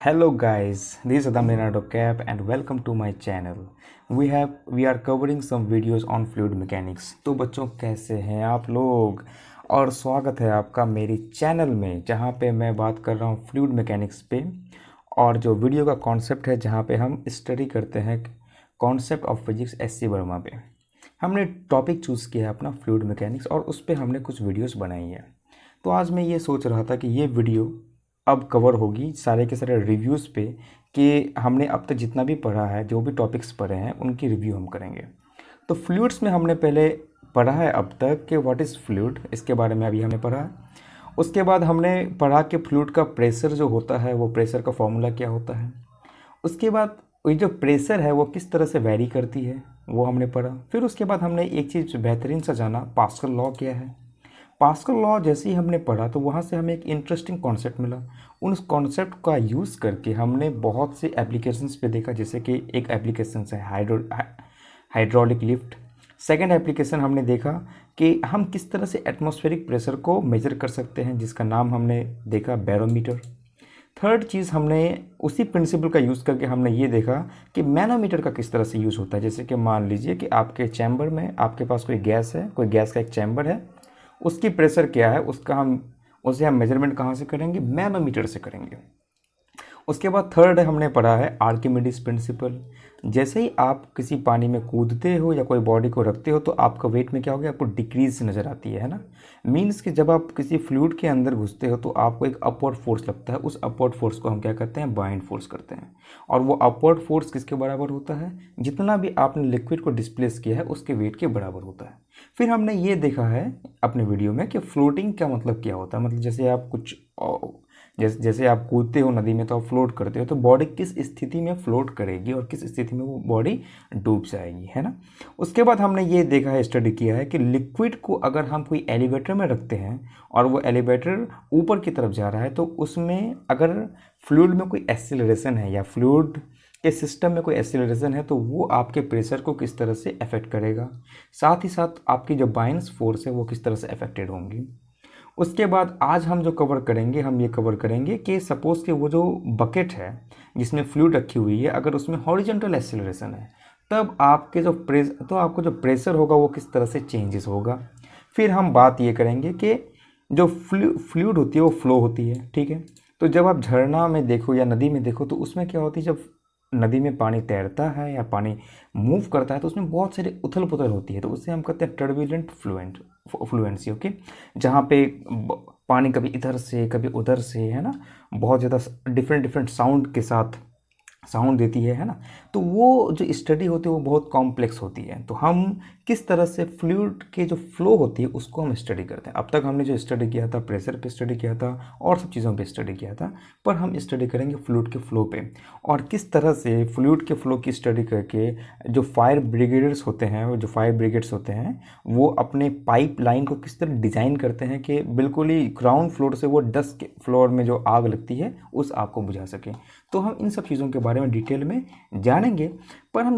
Hello guys, this is Saddam Cap and welcome to my channel. We are covering some videos on fluid mechanics. तो बच्चों कैसे हैं आप लोग और स्वागत है आपका मेरे चैनल में जहाँ पे मैं बात कर रहा हूँ फ्लूइड मैकेनिक्स पे। और जो वीडियो का कॉन्सेप्ट है जहाँ पे हम स्टडी करते हैं concept of physics HC Verma पे। हमने टॉपिक चूज़ किया है अपना फ्लूइड मैकेनिक्स और उस पर हमने कुछ वीडियोस बनाई है। तो आज मैं ये सोच रहा था कि ये वीडियो अब कवर होगी सारे के सारे रिव्यूज़ पे कि हमने अब तक जितना भी पढ़ा है, जो भी टॉपिक्स पढ़े हैं उनकी रिव्यू हम करेंगे। तो फ्लूइड्स में हमने पहले पढ़ा है अब तक कि व्हाट इज़ फ्लूइड, इसके बारे में अभी हमने पढ़ा है। उसके बाद हमने पढ़ा कि फ्लूइड का प्रेशर जो होता है वो प्रेशर का फॉर्मूला क्या होता है। उसके बाद ये जो प्रेशर है वो किस तरह से वेरी करती है वो हमने पढ़ा। फिर उसके बाद हमने एक चीज़ बेहतरीन सा जाना, पास्कल लॉ क्या है। पास्कल लॉ जैसे ही हमने पढ़ा तो वहाँ से हमें एक इंटरेस्टिंग कॉन्सेप्ट मिला। उन कॉन्सेप्ट का यूज़ करके हमने बहुत से एप्लीकेशंस पे देखा, जैसे कि एक एप्लीकेशन है हाइड्रोलिक लिफ्ट। सेकंड एप्लीकेशन हमने देखा कि हम किस तरह से एटमॉस्फेरिक प्रेशर को मेजर कर सकते हैं, जिसका नाम हमने देखा बैरोमीटर। थर्ड चीज़ हमने उसी प्रिंसिपल का यूज़ करके हमने ये देखा कि मैनोमीटर का किस तरह से यूज़ होता है। जैसे कि मान लीजिए कि आपके चैम्बर में आपके पास कोई गैस है, कोई गैस का एक चैम्बर है, उसकी प्रेशर क्या है उसे हम मेजरमेंट कहाँ से करेंगे, मैनोमीटर से करेंगे। उसके बाद थर्ड हमने पढ़ा है आर्किमिडीज प्रिंसिपल। जैसे ही आप किसी पानी में कूदते हो या कोई बॉडी को रखते हो तो आपका वेट में क्या हो गया, आपको डिक्रीज नज़र आती है ना। मीन्स कि जब आप किसी फ्लूइड के अंदर घुसते हो तो आपको एक अपवर्ड फोर्स लगता है, उस अपवर्ड फोर्स को हम क्या करते हैं, बाइंड फोर्स करते हैं। और वो अपवर्ड फोर्स किसके बराबर होता है, जितना भी आपने लिक्विड को डिस्प्लेस किया है उसके वेट के बराबर होता है। फिर हमने ये देखा है अपने वीडियो में कि फ्लोटिंग का मतलब क्या होता है। मतलब जैसे आप कुछ जैसे आप कूदते हो नदी में तो आप फ्लोट करते हो, तो बॉडी किस स्थिति में फ्लोट करेगी और किस स्थिति में वो बॉडी डूब जाएगी, है ना। उसके बाद हमने ये देखा है, स्टडी किया है कि लिक्विड को अगर हम कोई एलिवेटर में रखते हैं और वो एलिवेटर ऊपर की तरफ जा रहा है तो उसमें अगर फ्लूइड में कोई एक्सीलरेशन है या फ्लूइड के सिस्टम में कोई एक्सीलरेशन है तो वो आपके प्रेशर को किस तरह से अफेक्ट करेगा, साथ ही साथ आपकी जो बाइंस फोर्स है वो किस तरह से अफेक्टेड होंगी। उसके बाद आज हम जो कवर करेंगे, हम ये कवर करेंगे कि सपोज़ कि वो जो बकेट है जिसमें फ्लूइड रखी हुई है, अगर उसमें हॉरिजॉन्टल एक्सीलरेशन है तब आपको जो प्रेशर होगा वो किस तरह से चेंजेस होगा। फिर हम बात ये करेंगे कि जो फ्लूइड होती है वो फ्लो होती है, ठीक है। तो जब आप झरना में देखो या नदी में देखो तो उसमें क्या होती है, जब नदी में पानी तैरता है या पानी मूव करता है तो उसमें बहुत सारी उथल पुथल होती है, तो उससे हम कहते हैं टर्बुलेंट फ्लुएंसी, ओके। जहाँ पे पानी कभी इधर से कभी उधर से, है ना, बहुत ज़्यादा डिफरेंट साउंड के साथ साउंड देती है ना। तो वो जो स्टडी होती है वो बहुत कॉम्प्लेक्स होती है। तो हम किस तरह से फ्लूइड के जो फ्लो होती है उसको हम स्टडी करते हैं। अब तक हमने जो स्टडी किया था प्रेशर पे स्टडी किया था और सब चीज़ों पे स्टडी किया था, पर हम स्टडी करेंगे फ्लूइड के फ्लो पे और किस तरह से फ्लूइड के फ्लो की स्टडी करके जो फायर ब्रिगेड्स होते हैं वो अपने पाइप लाइन को किस तरह डिज़ाइन करते हैं कि बिल्कुल ही ग्राउंड फ्लोर से वो 10 के फ्लोर में जो आग लगती है उस आग को बुझा सके। तो हम इन सब चीज़ों के बारे में डिटेल में जानेंगे, पर हम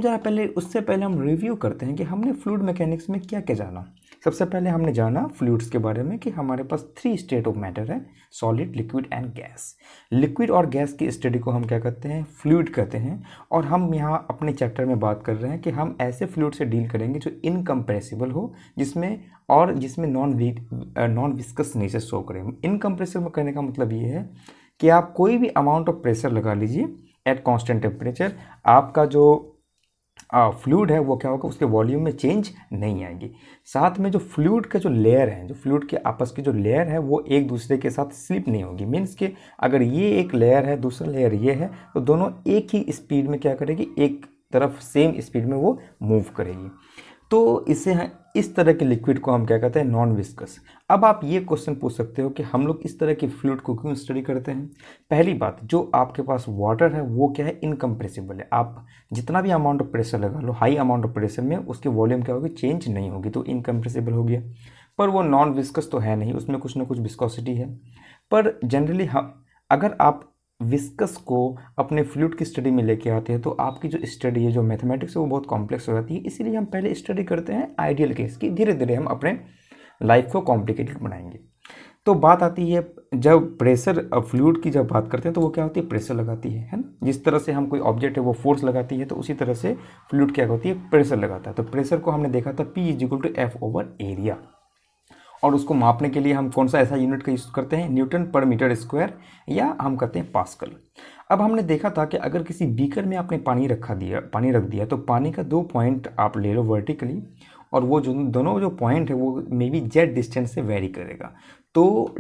उससे पहले हम रिव्यू करते हैं कि हमने फ्लूइड मैकेनिक्स में क्या क्या जाना। सबसे पहले हमने जाना फ्लूइड्स के बारे में कि हमारे पास 3 स्टेट ऑफ मैटर है, solid, liquid and gas. Liquid और गैस की स्टडी को हम क्या कहते हैं, फ्लूइड कहते हैं। और हम यहाँ अपने चैप्टर में बात कर रहे हैं कि हम ऐसे फ्लूइड से डील करेंगे जो इनकम्प्रेसिबल हो, जिसमें नॉन विस्कस नेचर शो करें। इनकम्प्रेसिबल करने का मतलब ये है कि आप कोई भी अमाउंट ऑफ प्रेशर लगा लीजिए एट कांस्टेंट टेम्परेचर, आपका जो फ्लूइड है वो क्या होगा, उसके वॉल्यूम में चेंज नहीं आएगी। साथ में जो फ्लूइड का जो लेयर है, जो फ्लूइड के आपस की जो लेयर है वो एक दूसरे के साथ स्लिप नहीं होगी। मीन्स कि अगर ये एक लेयर है दूसरा लेयर ये है तो दोनों एक ही स्पीड में क्या करेगी, एक तरफ सेम स्पीड में वो मूव करेगी। तो इस तरह के लिक्विड को हम क्या कहते हैं, नॉन विस्कस। अब आप ये क्वेश्चन पूछ सकते हो कि हम लोग इस तरह के फ्लूइड को क्यों स्टडी करते हैं। पहली बात, जो आपके पास वाटर है वो क्या है, इनकम्प्रेसिबल है। आप जितना भी अमाउंट ऑफ प्रेशर लगा लो, हाई अमाउंट ऑफ प्रेशर में उसकी वॉल्यूम क्या होगी, चेंज नहीं होगी, तो इनकम्प्रेसिबल हो गया। पर वो नॉन विस्कस तो है नहीं, उसमें कुछ ना कुछ विस्कोसिटी है। पर जनरली अगर आप विस्कस को अपने फ्लूइड की स्टडी में लेके आते हैं तो आपकी जो स्टडी है, जो मैथमेटिक्स है वो बहुत कॉम्प्लेक्स हो जाती है। इसीलिए हम पहले स्टडी करते हैं आइडियल केस की, धीरे धीरे हम अपने लाइफ को कॉम्प्लिकेटेड बनाएंगे। तो बात आती है जब प्रेशर फ्लूइड की जब बात करते हैं तो वो क्या होती है, प्रेशर लगाती है ना। जिस तरह से हम कोई ऑब्जेक्ट है वो फोर्स लगाती है, तो उसी तरह से फ्लूइड क्या होती है, प्रेशर लगाता है। तो प्रेशर को हमने देखा था P is equal to F over area, और उसको मापने के लिए हम कौन सा ऐसा यूनिट का यूज़ करते हैं, न्यूटन पर मीटर स्क्वायर, या हम करते हैं पास्कल। अब हमने देखा था कि अगर किसी बीकर में आपने पानी रख दिया तो पानी का 2 पॉइंट आप ले लो वर्टिकली, और वो जो दोनों जो पॉइंट है वो मे बी जेड डिस्टेंस से वेरी करेगा। तो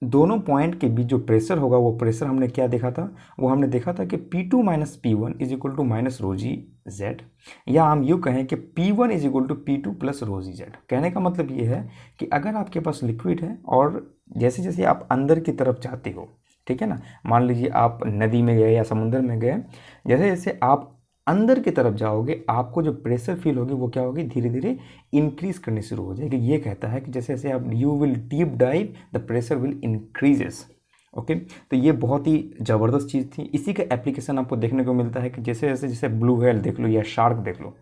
दोनों पॉइंट के बीच जो प्रेशर होगा वो प्रेशर हमने क्या देखा था, वो हमने देखा था कि P2 minus P1 is equal to minus rho g z, या हम यूँ कहें कि P1 is equal to P2 plus rho g z. कहने का मतलब ये है कि अगर आपके पास लिक्विड है और जैसे जैसे आप अंदर की तरफ जाते हो, ठीक है ना, मान लीजिए आप नदी में गए या समुद्र में गए, जैसे जैसे आप अंदर की तरफ जाओगे आपको जो प्रेशर फील होगी वो क्या होगी, धीरे धीरे इंक्रीज करनी शुरू हो जाएगी। ये कहता है कि जैसे जैसे आप you will deep dive the pressure will increases. Okay, तो ये बहुत ही ज़बरदस्त चीज़ थी। इसी का एप्लीकेशन आपको देखने को मिलता है कि जैसे जैसे जैसे ब्लू व्हेल देख लो या शार्क देख लो,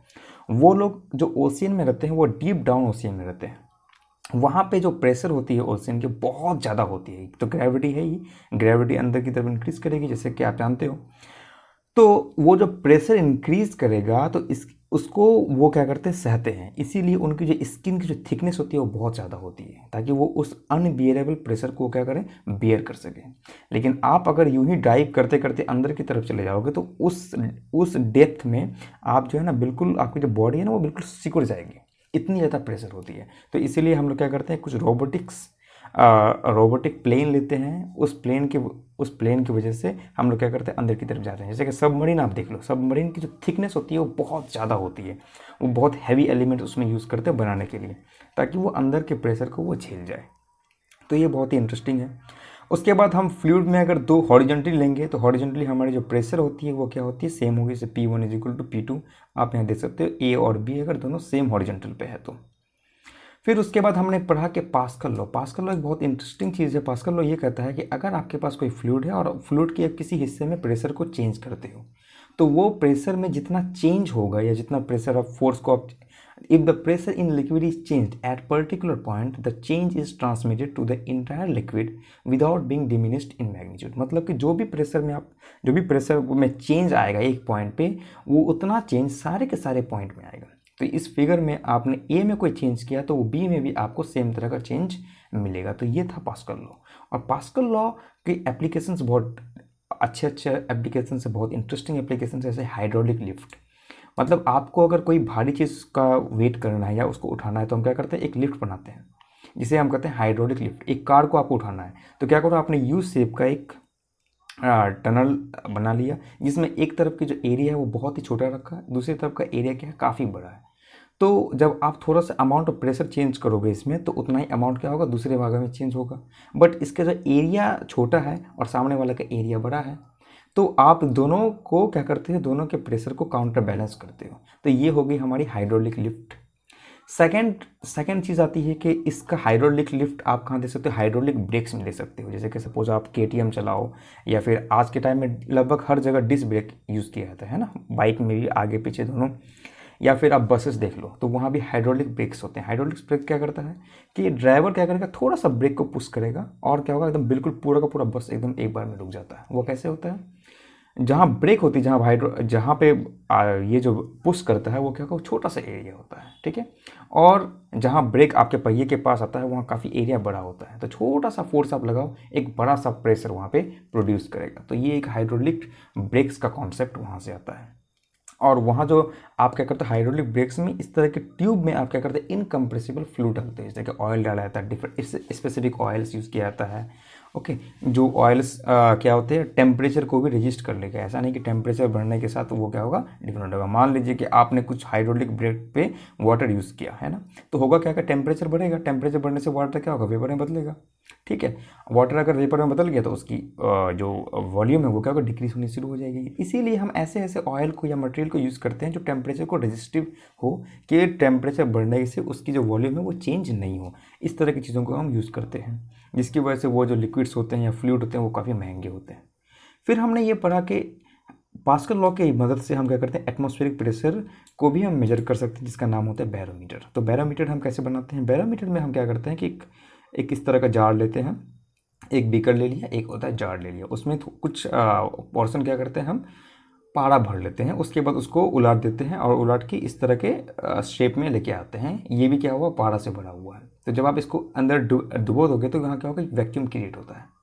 वो लोग जो ओशियन में रहते हैं वो डीप डाउन ओशियन में रहते हैं, वहाँ पे जो प्रेशर होती है ओशियन की बहुत ज़्यादा होती है। तो ग्रेविटी है ही, ग्रेविटी अंदर की तरफ इंक्रीज करेगी जैसे कि आप जानते हो। तो वो जो प्रेशर इंक्रीज करेगा तो इस उसको वो क्या करते हैं, सहते हैं। इसीलिए उनकी जो स्किन की जो थिकनेस होती है वो बहुत ज़्यादा होती है, ताकि वो उस अनबियरेबल प्रेशर को क्या करें, बियर कर सकें। लेकिन आप अगर यूं ही डाइव करते करते अंदर की तरफ चले जाओगे तो उस डेप्थ में आप जो है ना, बिल्कुल आपकी जो बॉडी है ना वो बिल्कुल सिकुड़ जाएगी, इतनी ज़्यादा प्रेशर होती है। तो इसीलिए हम लोग क्या करते हैं, कुछ रोबोटिक प्लेन लेते हैं, उस प्लेन की वजह से हम लोग क्या करते हैं, अंदर की तरफ जाते हैं। जैसे कि सबमरीन आप देख लो, सबमरीन की जो थिकनेस होती है वो बहुत ज़्यादा होती है, वो बहुत हैवी एलिमेंट उसमें यूज़ करते हैं बनाने के लिए, ताकि वो अंदर के प्रेशर को वो झेल जाए। तो ये बहुत ही इंटरेस्टिंग है। उसके बाद हम फ्लूइड में अगर दो हॉरिजॉन्टली लेंगे तो हॉरिजॉन्टली हमारी जो प्रेशर होती है वो क्या होती है, सेम होगी। जैसे P1 is equal to P2, आप यहाँ देख सकते हो A और B अगर दोनों सेम हॉरिजॉन्टल पे है तो। फिर उसके बाद हमने पढ़ा कि पास्कल लॉ। पास्कल लॉ एक बहुत इंटरेस्टिंग चीज़ है। पास्कल लॉ ये कहता है कि अगर आपके पास कोई फ्लूइड है और फ्लूइड के किसी हिस्से में प्रेशर को चेंज करते हो, तो वो प्रेशर में जितना चेंज होगा या जितना प्रेशर ऑफ फोर्स को आप, if the pressure in liquid is changed at particular point the change is transmitted to the entire liquid without being diminished in magnitude. मतलब कि जो भी प्रेशर में चेंज आएगा एक पॉइंट पे, वो उतना चेंज सारे के सारे पॉइंट में आएगा। तो इस फिगर में आपने ए में कोई चेंज किया तो वो बी में भी आपको सेम तरह का चेंज मिलेगा। तो ये था पास्कल लॉ। और पास्कल लॉ की एप्लीकेशंस बहुत अच्छे एप्लीकेशन है, बहुत इंटरेस्टिंग एप्लीकेशन है। जैसे हाइड्रोलिक लिफ्ट, मतलब आपको अगर कोई भारी चीज़ का वेट करना है या उसको उठाना है तो हम क्या करते हैं, एक लिफ्ट बनाते हैं जिसे हम कहते हैं हाइड्रोलिक लिफ्ट। एक कार को आपको उठाना है तो क्या करो, आपने यू शेप का एक टनल बना लिया, जिसमें एक तरफ की जो एरिया है वो बहुत ही छोटा रखा है, दूसरी तरफ का एरिया क्या है, काफ़ी बड़ा है। तो जब आप थोड़ा सा अमाउंट ऑफ प्रेशर चेंज करोगे इसमें तो उतना ही अमाउंट क्या होगा, दूसरे भाग में चेंज होगा। बट इसका जो एरिया छोटा है और सामने वाला का एरिया बड़ा है, तो आप दोनों को क्या करते हो, दोनों के प्रेशर को काउंटर बैलेंस करते हो। तो ये हो गई हमारी हाइड्रोलिक लिफ्ट। सेकेंड चीज़ आती है कि इसका हाइड्रोलिक लिफ्ट आप कहाँ दे सकते हो, हाइड्रोलिक ब्रेक्स में दे सकते हो। जैसे कि सपोज आप KTM चलाओ, या फिर आज के टाइम में लगभग हर जगह डिस्क ब्रेक यूज़ किया जाता है ना, बाइक में भी आगे पीछे दोनों। या फिर आप बसेस देख लो तो वहाँ भी हाइड्रोलिक ब्रेक्स होते हैं। हाइड्रोलिक ब्रेक क्या करता है कि ड्राइवर क्या करेगा, थोड़ा सा ब्रेक को पुश करेगा और क्या होगा, एकदम बिल्कुल पूरा का पूरा बस एकदम एक बार में रुक जाता है। वो कैसे होता है, जहाँ ब्रेक होती है, जहाँ पे ये जो पुश करता है वो क्या होगा, छोटा सा एरिया होता है, ठीक है। और जहाँ ब्रेक आपके पहिए के पास आता है वहाँ काफ़ी एरिया बड़ा होता है। तो छोटा सा फोर्स आप लगाओ, एक बड़ा सा प्रेशर वहाँ पे प्रोड्यूस करेगा। तो ये एक हाइड्रोलिक ब्रेक्स का कॉन्सेप्ट वहाँ से आता है। और वहाँ जो आप क्या करते हैं, हाइड्रोलिक ब्रेक्स में इस तरह के ट्यूब में आप क्या करते हैं, इनकम्प्रेसिबल फ्लूइड डालते हैं। जैसे कि ऑयल डाला जाता है, डिफरेंट स्पेसिफिक ऑयल्स यूज़ किया जाता है। ओके, जो ऑयल्स क्या होते हैं, टेम्परेचर को भी रजिस्ट कर लेगा। ऐसा नहीं कि टेम्परेचर बढ़ने के साथ वो क्या होगा, डिफरेंट होगा। मान लीजिए कि आपने कुछ हाइड्रोलिक ब्रेक पे वाटर यूज़ किया है ना, तो होगा क्या, टेम्परेचर बढ़ेगा, टेम्परेचर बढ़ने से वाटर क्या होगा, वेपर में बदलेगा, ठीक है। वाटर अगर वेपर में बदल गया तो उसकी जो वॉल्यूम है वो क्या होगा, डिक्रीज होनी शुरू हो जाएगी। इसीलिए हम ऐसे ऐसे ऑयल को या मटेरियल को यूज़ करते हैं जो टेम्परेचर को रेजिस्टिव हो, कि टेम्परेचर बढ़ने से उसकी जो वॉल्यूम है वो चेंज नहीं हो। इस तरह की चीज़ों को हम यूज़ करते हैं, जिसकी वजह से वो जो लिक्विड्स होते हैं या फ्लूइड होते हैं वो काफ़ी महंगे होते हैं। फिर हमने ये पढ़ा कि पास्कल लॉ की मदद से हम क्या करते हैं, एटमॉस्फेरिक प्रेशर को भी हम मेजर कर सकते हैं, जिसका नाम होता है बैरोमीटर। तो बैरोमीटर हम कैसे बनाते हैं, बैरोमीटर में हम क्या करते हैं कि एक इस तरह का जार लेते हैं, एक बीकर ले लिया, एक होता है जार ले लिया, उसमें कुछ पोर्शन क्या करते हैं हम पारा भर लेते हैं, उसके बाद उसको उलाट देते हैं और उलाट के इस तरह के शेप में लेके आते हैं। ये भी क्या हुआ, पारा से भरा हुआ है। तो जब आप इसको अंदर डुबो दोगे तो यहाँ क्या होगा, वैक्यूम क्रिएट होता है।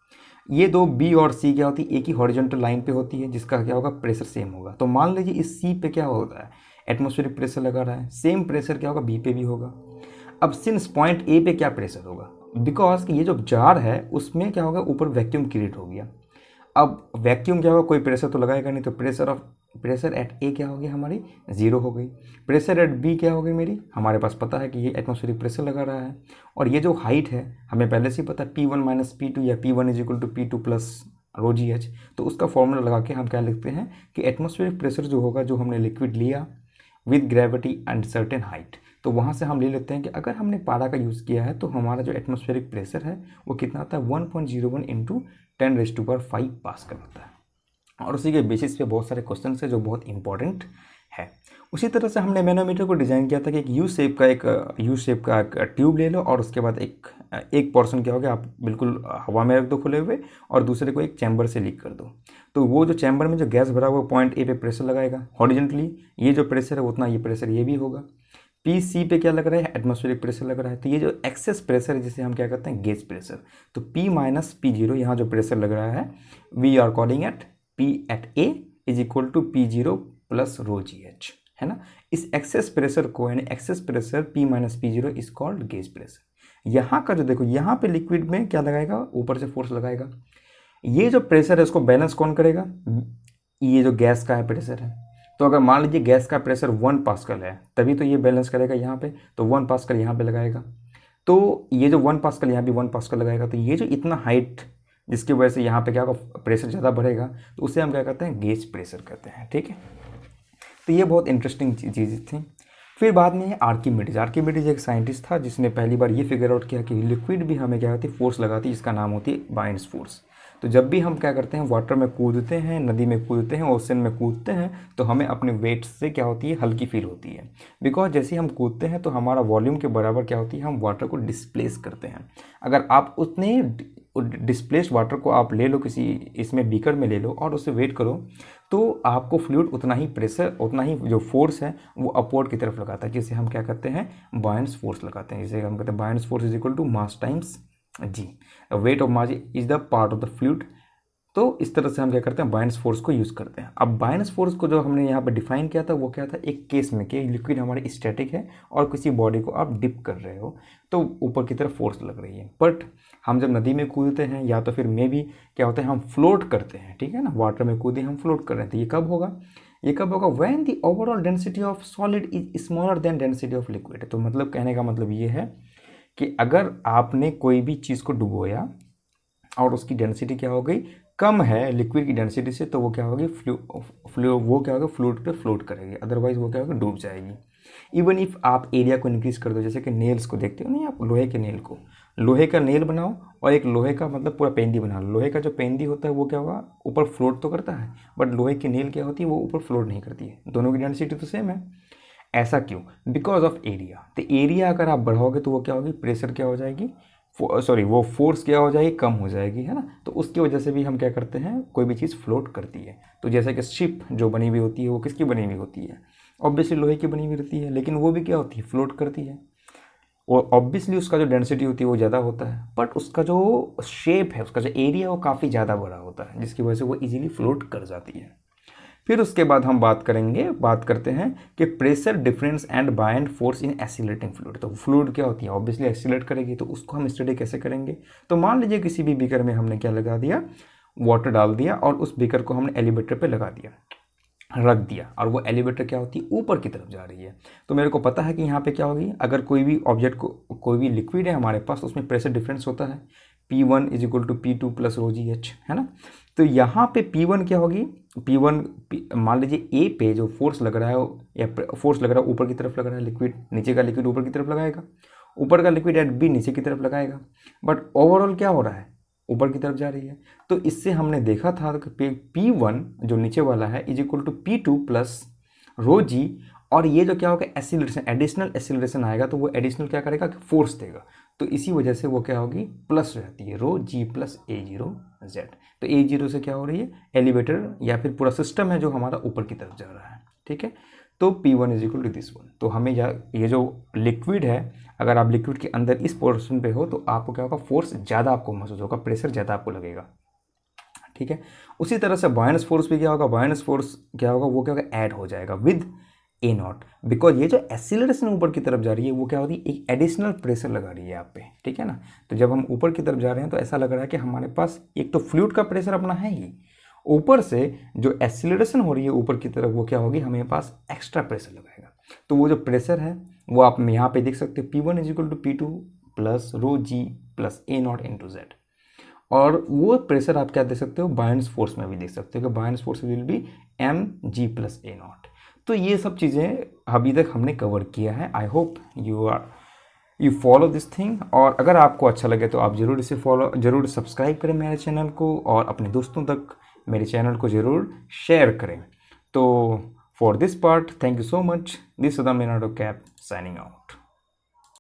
ये दो बी और सी क्या होती है, एक ही हॉरिजॉन्टल लाइन पे होती है, जिसका क्या होगा, प्रेशर सेम होगा। तो मान लीजिए इस सी पे क्या होता है, एटमॉस्फेरिक प्रेशर लगा रहा है, सेम प्रेशर क्या होगा बी पे भी होगा। अब सिंस पॉइंट ए पे क्या प्रेशर होगा, बिकॉज ये जो जार है उसमें क्या होगा, ऊपर वैक्यूम क्रिएट हो गया। अब वैक्यूम क्या होगा, कोई प्रेशर तो लगाएगा नहीं, तो प्रेशर एट ए क्या हो गया हमारी, जीरो हो गई। प्रेशर एट बी क्या हो गई मेरी, हमारे पास पता है कि ये एटमॉस्फेरिक प्रेशर लगा रहा है, और ये जो हाइट है हमें पहले से ही पता है P1 माइनस P2 या P1 is equal to P2 plus rho g h. तो उसका फॉर्मूला लगा के हम क्या लिखते हैं कि एटमॉस्फेरिक प्रेशर जो होगा, जो हमने लिक्विड लिया with gravity and certain height, तो वहाँ से हम ले लेते हैं कि अगर हमने पारा का यूज़ किया है तो हमारा जो एटमॉस्फेरिक प्रेशर है वो कितना आता है, 1.01 इंटू 10⁵ पास्कल होता है। और उसी के बेसिस पे बहुत सारे क्वेश्चन है जो बहुत इंपॉर्टेंट है। उसी तरह से हमने मैनोमीटर को डिज़ाइन किया था कि एक यू शेप का एक ट्यूब ले लो, और उसके बाद एक पोर्शन क्या हो गया, आप बिल्कुल हवा में रख दो खुले हुए, और दूसरे को एक चैम्बर से लीक कर दो। तो वो जो चैम्बर में जो गैस भरा हुआ पॉइंट ए पे प्रेशर लगाएगा हॉरिजेंटली, ये जो प्रेशर है उतना ये प्रेशर ये भी होगा। पी सी पे क्या लग रहा है, एटमॉस्फेरिक प्रेशर लग रहा है। तो ये जो एक्सेस प्रेशर है जिसे हम क्या कहते हैं, गेज प्रेशर। तो P माइनस P0 यहाँ जो प्रेशर लग रहा है, we are calling at P at A is equal to P0 plus rho g h, है ना। इस एक्सेस प्रेशर को, यानी excess pressure P minus P0 is called gauge pressure. यहाँ का जो देखो, यहाँ पे लिक्विड में क्या लगाएगा, ऊपर से फोर्स लगाएगा। ये जो प्रेशर है उसको बैलेंस कौन करेगा, ये जो गैस का है प्रेशर है। तो अगर मान लीजिए गैस का प्रेशर 1 पास्कल है, तभी तो ये बैलेंस करेगा यहाँ पे, तो 1 पास्कल यहाँ पे लगाएगा। तो ये जो 1 पास्कल यहाँ भी 1 पास्कल लगाएगा, तो ये जो इतना हाइट जिसकी वजह से यहाँ पे क्या होगा, प्रेशर ज़्यादा बढ़ेगा, तो उसे हम क्या कहते हैं, गेज प्रेशर कहते हैं, ठीक है। तो ये बहुत इंटरेस्टिंग चीज़ थी। फिर बाद में आर्किमिडीज एक साइंटिस्ट था जिसने पहली बार ये फिगर आउट किया कि लिक्विड भी हमें क्या होती है, फोर्स लगाती है, जिसका नाम होती है बाइंड्स फोर्स। तो जब भी हम क्या करते हैं, वाटर में कूदते हैं, नदी में कूदते हैं, ओशन में कूदते हैं, तो हमें अपने वेट से क्या होती है, हल्की फील होती है। बिकॉज जैसे हम कूदते हैं तो हमारा वॉल्यूम के बराबर क्या होती है, हम वाटर को डिस्प्लेस करते हैं। अगर आप उतने डिस्प्लेस्ड वाटर को आप ले लो, किसी इसमें बीकर में ले लो और उसे वेट करो, तो आपको फ्लूइड उतना ही प्रेशर, उतना ही जो फोर्स है वो अपवर्ड की तरफ लगाता है, जिसे हम क्या कहते हैं, बायन्स फोर्स लगाते हैं। जिसे हम कहते हैं buoyance force is equal to mass times G, weight of mass is the part of the fluid. तो इस तरह से हम क्या करते हैं, बायन्स फोर्स को यूज़ करते हैं। अब बायन्स फोर्स को जो हमने यहाँ पर डिफाइन किया था वो क्या था, एक केस में कि लिक्विड हमारी स्टैटिक है और किसी बॉडी को आप डिप कर रहे हो तो ऊपर की तरफ फोर्स लग रही है। बट हम जब नदी में कूदते हैं या तो फिर मे भी क्या होता है, हम फ्लोट करते हैं, ठीक है ना, वाटर में कूदे हम फ्लोट कर रहे हैं, तो ये कब होगा, when the overall density of solid is smaller than density of liquid. तो मतलब कहने का मतलब ये है कि अगर आपने कोई भी चीज़ को डुबोया और उसकी डेंसिटी क्या हो गई, कम है लिक्विड की डेंसिटी से, तो वो क्या होगी, फ्लूइड पे फ्लोट करेगी, अदरवाइज वो क्या होगा, डूब जाएगी। इवन इफ आप एरिया को इंक्रीज कर दो, जैसे कि नेल्स को देखते हो नहीं आप, लोहे के नेल को, लोहे का नेल बनाओ और एक लोहे का मतलब पूरा पेंदी बना लो। लोहे का जो पेंदी होता है वो क्या होगा, ऊपर फ्लोट तो करता है, बट लोहे की नेल क्या होती है, वो ऊपर फ्लोट नहीं करती है। दोनों की डेंसिटी तो सेम है। ऐसा क्यों, बिकॉज ऑफ एरिया। तो एरिया अगर आप बढ़ाओगे तो वो क्या होगी, प्रेशर क्या हो जाएगी, वो फोर्स क्या हो जाएगी, कम हो जाएगी, है ना। तो उसकी वजह से भी हम क्या करते हैं, कोई भी चीज़ फ्लोट करती है। तो जैसे कि शिप जो बनी हुई होती है वो किसकी बनी हुई होती है, ऑब्वियसली लोहे की बनी हुई रहती है, लेकिन वो भी क्या होती है, फ्लोट करती है। और ऑब्वियसली उसका जो डेंसिटी होती है वो ज़्यादा होता है, बट उसका जो शेप है, उसका जो एरिया वो काफ़ी ज़्यादा बड़ा होता है, जिसकी वजह से वो इजीली फ्लोट कर जाती है। फिर उसके बाद हम बात करते हैं कि pressure difference and buoyant force in oscillating fluid. तो फ्लूइड क्या होती है, ऑब्वियसली एसिलेट करेगी, तो उसको हम स्टडी कैसे करेंगे। तो मान लीजिए किसी भी बीकर में हमने क्या लगा दिया, वाटर डाल दिया और उस बीकर को हमने एलिवेटर पे लगा दिया, रख दिया, और वो एलिवेटर क्या होती है, ऊपर की तरफ जा रही है। तो मेरे को पता है कि यहाँ पे क्या होगी, अगर कोई भी ऑब्जेक्ट को, कोई भी लिक्विड है हमारे पास, उसमें प्रेशर डिफरेंस होता है, P1 is equal to P2 plus rho g h, है ना। तो यहाँ पे P1 क्या होगी, मान लीजिए ए पे जो फोर्स लग रहा है, या फोर्स लग रहा है ऊपर की तरफ लग रहा है, लिक्विड नीचे का लिक्विड ऊपर की तरफ लगाएगा, ऊपर का लिक्विड एट बी नीचे की तरफ लगाएगा, बट ओवरऑल क्या हो रहा है, ऊपर की तरफ जा रही है। तो इससे हमने देखा था कि P1 जो नीचे वाला है is equal to P2 plus rho G, और ये जो क्या होगा एसिलरेशन, एडिशनल एसिलरेशन आएगा तो वो एडिशनल क्या करेगा कि फोर्स देगा, तो इसी वजह से वो क्या होगी प्लस रहती है रो जी प्लस A0Z। तो A0 से क्या हो रही है एलिवेटर या फिर पूरा सिस्टम है जो हमारा ऊपर की तरफ जा रहा है, ठीक है। तो P1 is equal to this one. तो हमें ये जो लिक्विड है, अगर आप लिक्विड के अंदर इस पोर्शन पे हो तो आपको क्या होगा फोर्स ज़्यादा आपको महसूस होगा, प्रेशर ज़्यादा आपको लगेगा, ठीक है। उसी तरह से बायनस फोर्स भी क्या होगा, बायनस फोर्स क्या होगा वो क्या होगा ऐड हो जाएगा विद A0, बिकॉज ये जो एक्सीलरेशन ऊपर की तरफ जा रही है वो क्या होती है एक एडिशनल प्रेशर लगा रही है आप पे, ठीक है ना। तो जब हम ऊपर की तरफ जा रहे हैं तो ऐसा लग रहा है कि हमारे पास एक तो फ्लूइड का प्रेशर अपना है ही, ऊपर से जो एक्सीलरेशन हो रही है ऊपर की तरफ वो क्या होगी हमें पास एक्स्ट्रा प्रेशर लगाएगा। तो वो जो प्रेशर है वो आप यहाँ पे देख सकते हो P1 is equal to P2 plus rho g plus A0 into z. और वो प्रेशर आप क्या देख सकते हो बायन्स फोर्स में भी देख सकते हो कि buoyance force will be mg plus A0। तो ये सब चीज़ें अभी तक हमने कवर किया है। I hope you follow this thing, और अगर आपको अच्छा लगे तो आप ज़रूर इसे ज़रूर सब्सक्राइब करें मेरे चैनल को, और अपने दोस्तों तक मेरे चैनल को ज़रूर शेयर करें। तो for this part thank you so much, this सदम कैप साइनिंग आउट।